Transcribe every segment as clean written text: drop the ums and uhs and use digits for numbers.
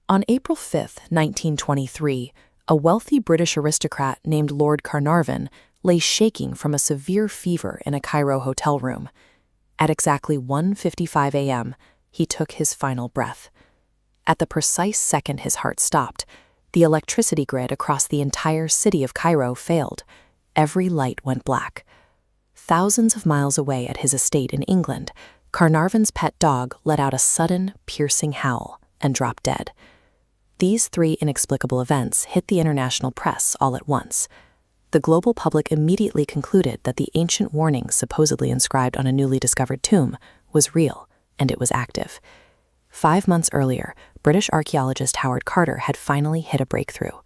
On April 5, 1923, a wealthy British aristocrat named Lord Carnarvon lay shaking from a severe fever in a Cairo hotel room. At exactly 1:55 a.m., he took his final breath. At the precise second his heart stopped, the electricity grid across the entire city of Cairo failed. Every light went black. Thousands of miles away at his estate in England, Carnarvon's pet dog let out a sudden, piercing howl and dropped dead. These three inexplicable events hit the international press all at once. The global public immediately concluded that the ancient warning supposedly inscribed on a newly discovered tomb was real, and it was active. 5 months earlier, British archaeologist Howard Carter had finally hit a breakthrough.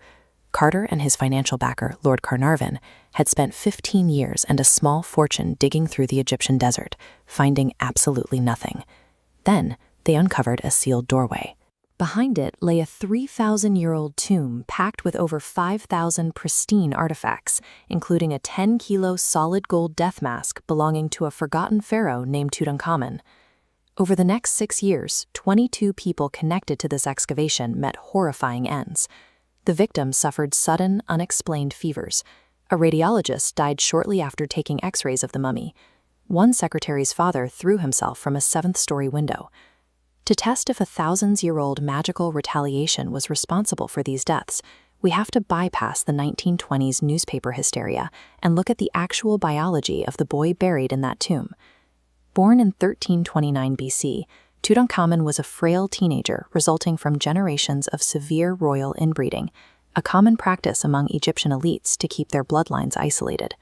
Carter and his financial backer, Lord Carnarvon, had spent 15 years and a small fortune digging through the Egyptian desert, finding absolutely nothing. Then, they uncovered a sealed doorway. Behind it lay a 3,000-year-old tomb packed with over 5,000 pristine artifacts, including a 10-kilo solid gold death mask belonging to a forgotten pharaoh named Tutankhamun. Over the next 6 years, 22 people connected to this excavation met horrifying ends. The victims suffered sudden, unexplained fevers. A radiologist died shortly after taking x-rays of the mummy. One secretary's father threw himself from a 7th-story window. To test if a thousands-year-old magical retaliation was responsible for these deaths, we have to bypass the 1920s newspaper hysteria and look at the actual biology of the boy buried in that tomb. Born in 1329 BC, Tutankhamun was a frail teenager resulting from generations of severe royal inbreeding, a common practice among Egyptian elites to keep their bloodlines isolated.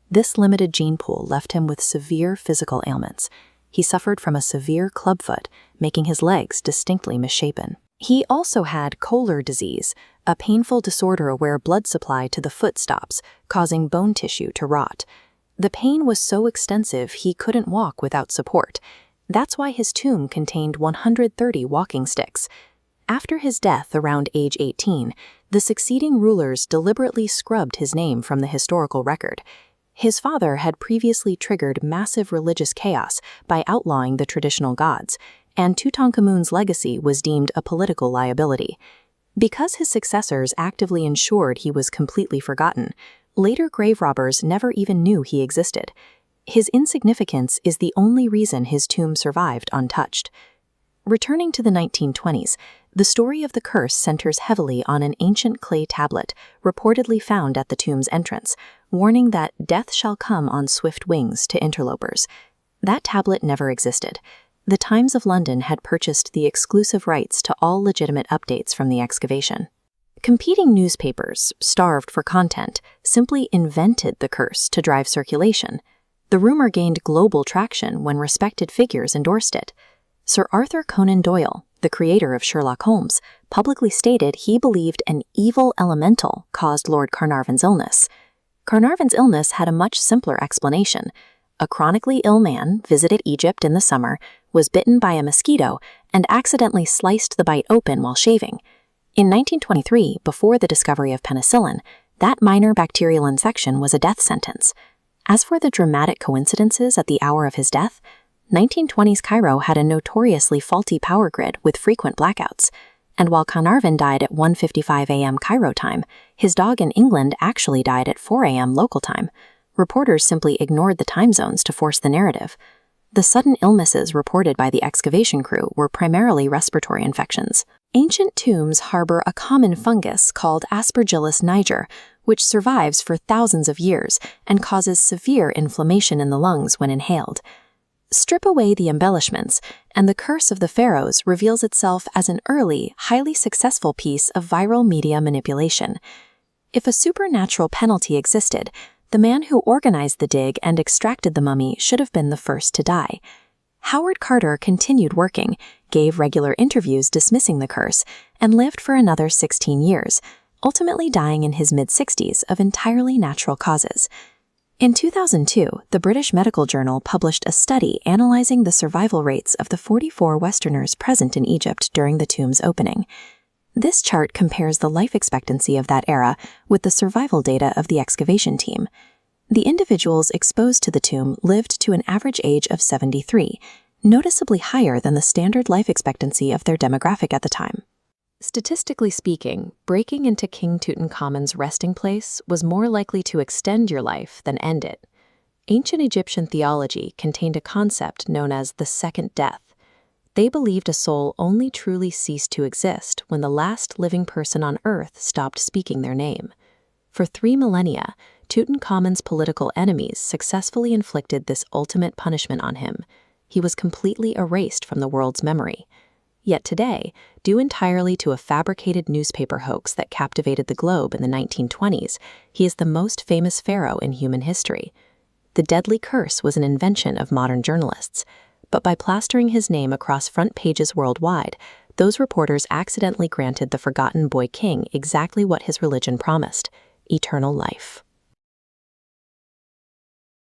This limited gene pool left him with severe physical ailments. He suffered from a severe clubfoot, making his legs distinctly misshapen. He also had Koehler disease, a painful disorder where blood supply to the foot stops, causing bone tissue to rot. The pain was so extensive he couldn't walk without support. That's why his tomb contained 130 walking sticks. After his death around age 18, the succeeding rulers deliberately scrubbed his name from the historical record. His father had previously triggered massive religious chaos by outlawing the traditional gods, and Tutankhamun's legacy was deemed a political liability. Because his successors actively ensured he was completely forgotten, later grave robbers never even knew he existed. His insignificance is the only reason his tomb survived untouched. Returning to the 1920s, the story of the curse centers heavily on an ancient clay tablet reportedly found at the tomb's entrance, warning that death shall come on swift wings to interlopers. That tablet never existed. The Times of London had purchased the exclusive rights to all legitimate updates from the excavation. Competing newspapers, starved for content, simply invented the curse to drive circulation. The rumor gained global traction when respected figures endorsed it. Sir Arthur Conan Doyle, the creator of Sherlock Holmes, publicly stated he believed an evil elemental caused Lord Carnarvon's illness. Carnarvon's illness had a much simpler explanation. A chronically ill man visited Egypt in the summer, was bitten by a mosquito, and accidentally sliced the bite open while shaving. In 1923, before the discovery of penicillin, that minor bacterial infection was a death sentence. As for the dramatic coincidences at the hour of his death, 1920s Cairo had a notoriously faulty power grid with frequent blackouts. And while Carnarvon died at 1:55 a.m. Cairo time, his dog in England actually died at 4 a.m. local time. Reporters simply ignored the time zones to force the narrative. The sudden illnesses reported by the excavation crew were primarily respiratory infections. Ancient tombs harbor a common fungus called Aspergillus niger, which survives for thousands of years and causes severe inflammation in the lungs when inhaled. Strip away the embellishments, and the curse of the pharaohs reveals itself as an early, highly successful piece of viral media manipulation. If a supernatural penalty existed, the man who organized the dig and extracted the mummy should have been the first to die. Howard Carter continued working, gave regular interviews dismissing the curse, and lived for another 16 years, ultimately dying in his mid-60s of entirely natural causes. In 2002, the British Medical Journal published a study analyzing the survival rates of the 44 Westerners present in Egypt during the tomb's opening. This chart compares the life expectancy of that era with the survival data of the excavation team. The individuals exposed to the tomb lived to an average age of 73, noticeably higher than the standard life expectancy of their demographic at the time. Statistically speaking, breaking into King Tutankhamun's resting place was more likely to extend your life than end it. Ancient Egyptian theology contained a concept known as the second death. They believed a soul only truly ceased to exist when the last living person on earth stopped speaking their name. For 3 millennia, Tutankhamun's political enemies successfully inflicted this ultimate punishment on him. He was completely erased from the world's memory. Yet today, due entirely to a fabricated newspaper hoax that captivated the globe in the 1920s, he is the most famous pharaoh in human history. The deadly curse was an invention of modern journalists, but by plastering his name across front pages worldwide, those reporters accidentally granted the forgotten boy king exactly what his religion promised: eternal life.